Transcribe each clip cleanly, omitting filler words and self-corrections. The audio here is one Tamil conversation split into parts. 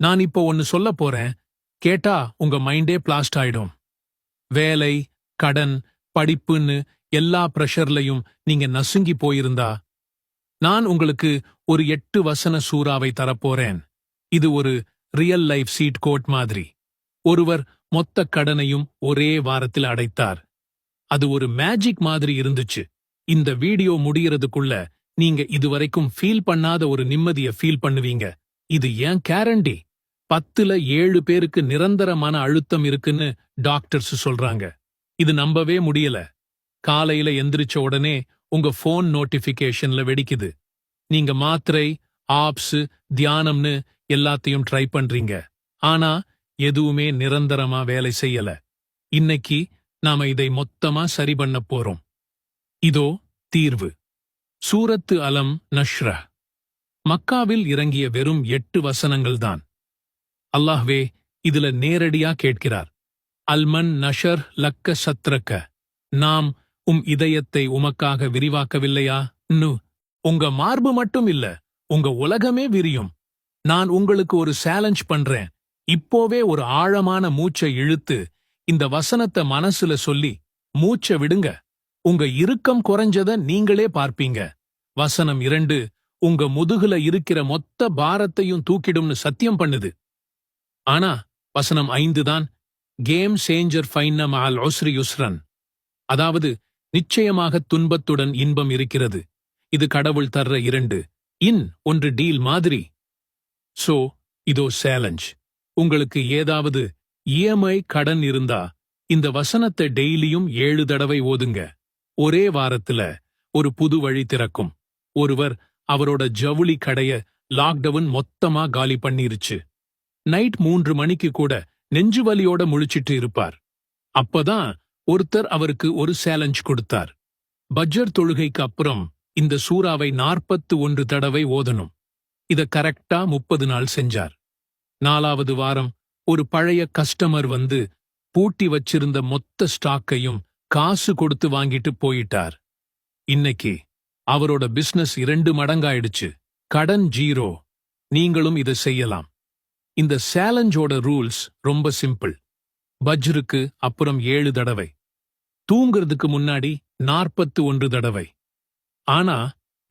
நான் இப்போ ஒன்னு சொல்ல போறேன், கேட்டா உங்க மைண்டே பிளாஸ்ட் ஆயிடும். வேலை, கடன், படிப்புன்னு எல்லா பிரஷர்லயும் நீங்க நசுங்கி போயிருந்தா, நான் உங்களுக்கு ஒரு 8 வசன சூறாவை தரப்போறேன். இது ஒரு ரியல் லைஃப் சீட் கோட் மாதிரி. ஒருவர் மொத்த கடனையும் ஒரே வாரத்தில் அடைத்தார். அது ஒரு மேஜிக் மாதிரி இருந்துச்சு. இந்த வீடியோ முடியறதுக்குள்ள நீங்க இதுவரைக்கும் ஃபீல் பண்ணாத ஒரு நிம்மதிய ஃபீல் பண்ணுவீங்க. இது ஏன் கேரண்டி? 10ல 7 பேருக்கு நிரந்தர மன அழுத்தம் இருக்குன்னு டாக்டர்ஸ் சொல்றாங்க. இது நம்பவே முடியல. காலையில எந்திரிச்ச உடனே உங்க போன் நோட்டிபிகேஷன்ல வெடிக்குது. நீங்க மாத்திரை, ஆப்ஸ், தியானம்னு எல்லாத்தையும் ட்ரை பண்றீங்க. ஆனா எதுவுமே நிரந்தரமா வேலை செய்யல. இன்னைக்கு நாம இதை மொத்தமா சரி பண்ண போறோம். இதோ தீர்வு. சூரத்து அலம் நஷ்ர. மக்காவில் இறங்கிய வெறும் 8 வசனங்கள்தான். அல்லாஹ்வே இதுல நேரடியா கேட்கிறார். அல்மன் நஷர் லக்க சத்ரக்க. நாம் இதயத்தை உமக்காக விரிவாக்கவில்லையா? உங்க மார்பு மட்டும் இல்ல, உங்க உலகமே விரியும். நான் உங்களுக்கு ஒரு சேலஞ்ச் பண்றேன். இப்போவே ஒரு ஆழமான மூச்சை இழுத்து இந்த வசனத்தை மனசுல சொல்லி மூச்சை விடுங்க. உங்க இறுக்கம் குறைஞ்சத நீங்களே பார்ப்பீங்க. வசனம் 2 உங்க முதுகுல இருக்கிற மொத்த பாரத்தையும் தூக்கிடும்னு சத்தியம் பண்ணுது. ஆனா வசனம் 5 தான் கேம் சேஞ்சர் ஃபைன்ன மஅல் உஸ்ரி யுஸ்ரன். அதாவது நிச்சயமாக துன்பத்துடன் இன்பம் இருக்கிறது. இது கடவுள் தர்ற 2 ஒன்று டீல் மாதிரி. சோ இதோ சேலஞ்ச். உங்களுக்கு ஏதாவது இஎம்ஐ கடன் இருந்தா இந்த வசனத்தை டெய்லியும் 7 தடவை ஓதுங்க. ஒரே வாரத்துல ஒரு புது வழி திறக்கும். ஒருவர் அவரோட ஜவுளி கடைய லாக்டவுன் மொத்தமா காலி பண்ணிருச்சு. நைட் 3 மணிக்கு கூட நெஞ்சு வலியோட முழிச்சிட்டு இருப்பார். அப்பதான் ஒருத்தர் அவருக்கு ஒரு சேலஞ்ச் கொடுத்தார். பஜ்ர் தொழுகைக்கு அப்புறம் இந்த சூறாவை 41 தடவை ஓதணும். இத கரெக்டா 30 நாள் செஞ்சார். 4வது வாரம் ஒரு பழைய கஸ்டமர் வந்து பூட்டி வச்சிருந்த மொத்த ஸ்டாக்கையும் காசு கொடுத்து வாங்கிட்டு போயிட்டார். இன்னைக்கு அவரோட பிசினஸ் 2 மடங்காயிடுச்சு. கடன் 0. நீங்களும் இதை செய்யலாம். இந்த சேலஞ்சோட ரூல்ஸ் ரொம்ப சிம்பிள். பஜ்ருக்கு அப்புறம் 7 தடவை, தூங்குறதுக்கு முன்னாடி 41 தடவை. ஆனா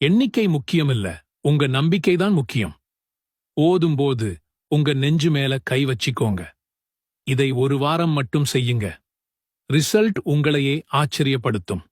எண்ணிக்கை முக்கியமில்ல, உங்க நம்பிக்கைதான் முக்கியம். ஓதும்போது உங்க நெஞ்சு மேல கை வச்சிக்கோங்க. இதை ஒரு வாரம் மட்டும் செய்யுங்க. ரிசல்ட் உங்களையே ஆச்சரியப்படுத்தும்.